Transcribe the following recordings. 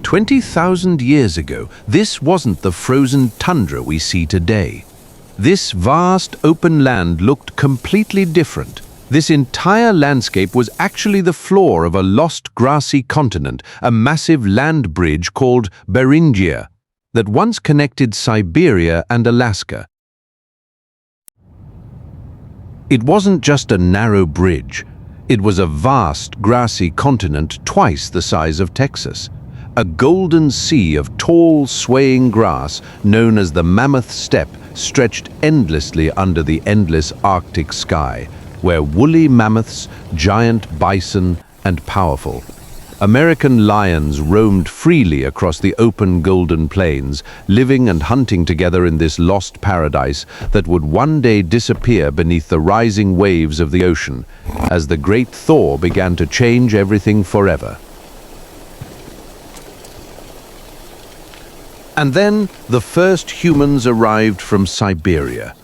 20,000 years ago, this wasn't the frozen tundra we see today. This vast open land looked completely different. This entire landscape was actually the floor of a lost grassy continent, a massive land bridge called Beringia, that once connected Siberia and Alaska. It wasn't just a narrow bridge. It was a vast grassy continent twice the size of Texas. A golden sea of tall, swaying grass known as the Mammoth Steppe stretched endlessly under the endless Arctic sky, where woolly mammoths, giant bison, and powerful American lions roamed freely across the open golden plains, living and hunting together in this lost paradise that would one day disappear beneath the rising waves of the ocean, as the great thaw began to change everything forever. And then the first humans arrived from Siberia.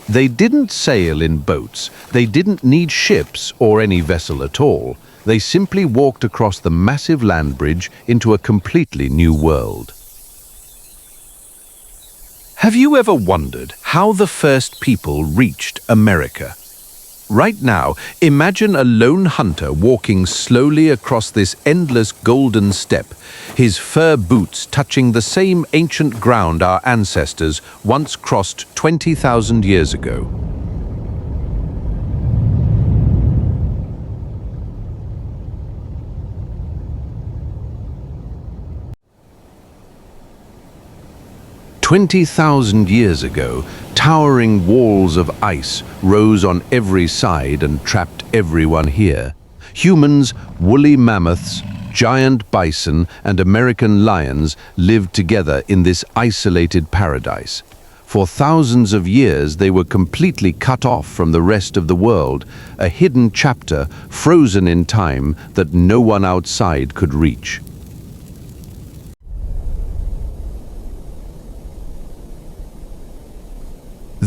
They didn't sail in boats, they didn't need ships or any vessel at all. They simply walked across the massive land bridge into a completely new world. Have you ever wondered how the first people reached America? Right now, imagine a lone hunter walking slowly across this endless golden steppe, his fur boots touching the same ancient ground our ancestors once crossed 20,000 years ago. "20,000 years ago, towering walls of ice rose on every side and trapped everyone here. Humans, woolly mammoths, giant bison, and American lions lived together in this isolated paradise. For thousands of years, they were completely cut off from the rest of the world, a hidden chapter frozen in time that no one outside could reach.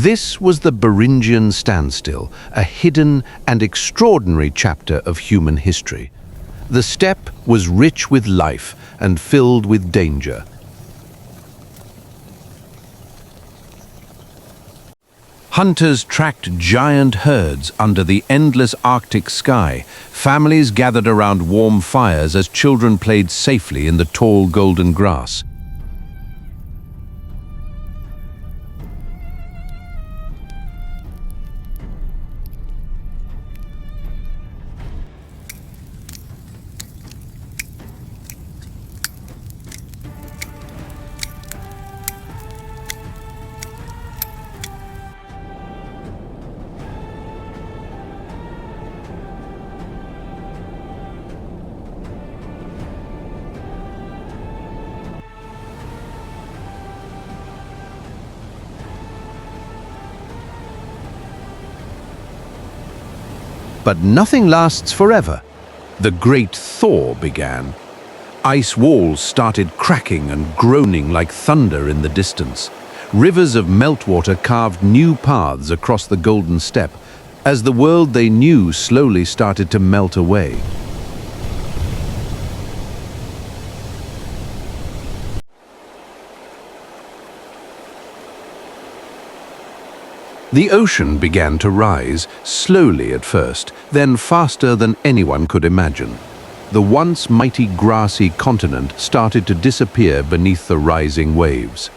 This was the Beringian Standstill, a hidden and extraordinary chapter of human history. The steppe was rich with life and filled with danger. Hunters tracked giant herds under the endless Arctic sky. Families gathered around warm fires as children played safely in the tall golden grass. But nothing lasts forever. The great thaw began. Ice walls started cracking and groaning like thunder in the distance. Rivers of meltwater carved new paths across the golden steppe, as the world they knew slowly started to melt away. The ocean began to rise, slowly at first, then faster than anyone could imagine. The once mighty grassy continent started to disappear beneath the rising waves.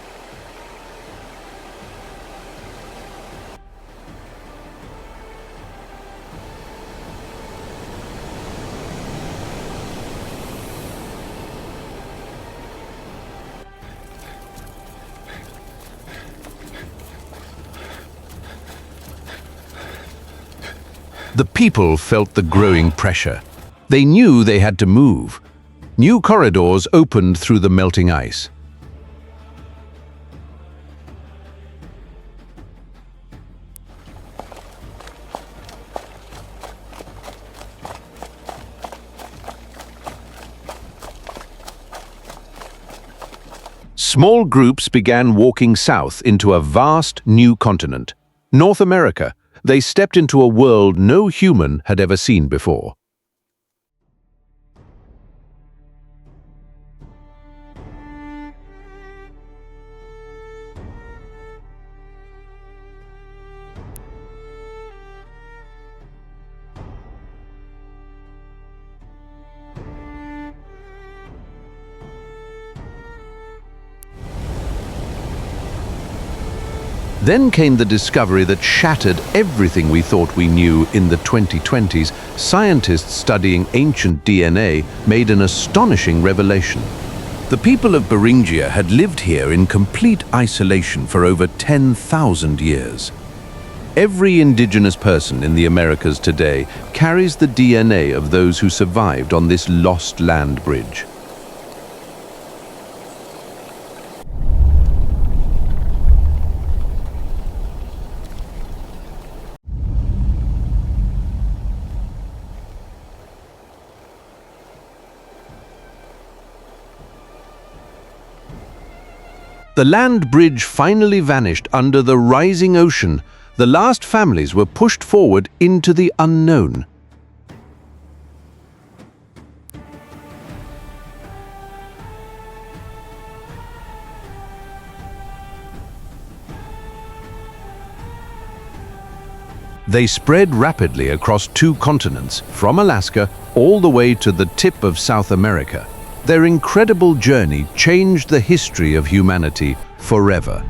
The people felt the growing pressure. They knew they had to move. New corridors opened through the melting ice. Small groups began walking south into a vast new continent, North America. They stepped into a world no human had ever seen before. Then came the discovery that shattered everything we thought we knew in the 2020s. Scientists studying ancient DNA made an astonishing revelation. The people of Beringia had lived here in complete isolation for over 10,000 years. Every indigenous person in the Americas today carries the DNA of those who survived on this lost land bridge. The land bridge finally vanished under the rising ocean. The last families were pushed forward into the unknown. They spread rapidly across 2 continents, from Alaska all the way to the tip of South America. Their incredible journey changed the history of humanity forever.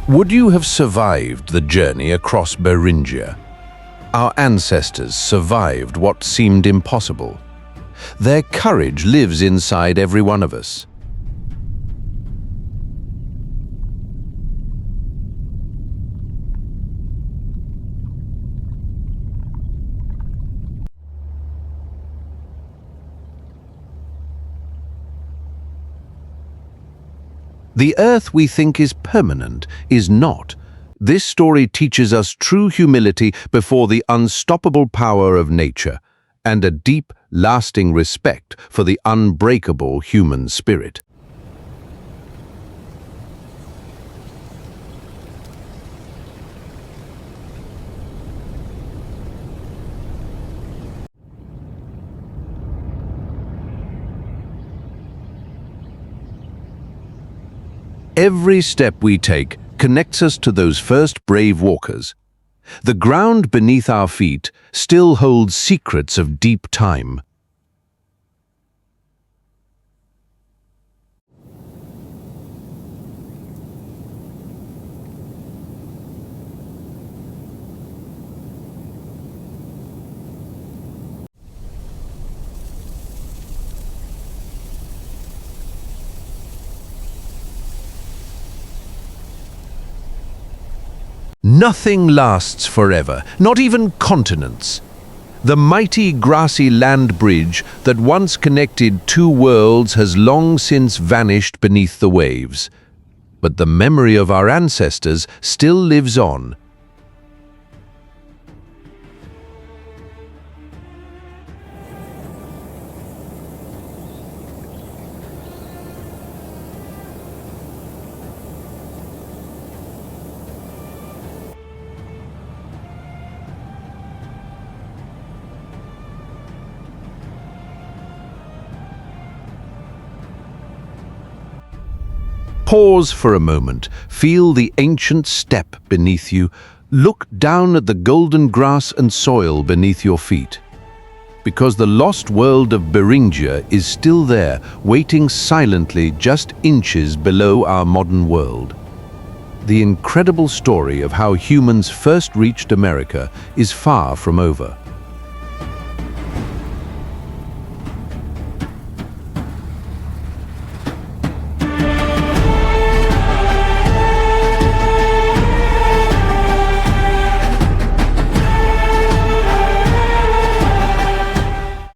Would you have survived the journey across Beringia? Our ancestors survived what seemed impossible. Their courage lives inside every one of us. The earth we think is permanent is not. This story teaches us true humility before the unstoppable power of nature, and a deep, lasting respect for the unbreakable human spirit. Every step we take connects us to those first brave walkers. The ground beneath our feet still holds secrets of deep time. Nothing lasts forever, not even continents. The mighty grassy land bridge that once connected 2 worlds has long since vanished beneath the waves. But the memory of our ancestors still lives on. Pause for a moment, feel the ancient steppe beneath you, look down at the golden grass and soil beneath your feet. Because the lost world of Beringia is still there, waiting silently just inches below our modern world. The incredible story of how humans first reached America is far from over.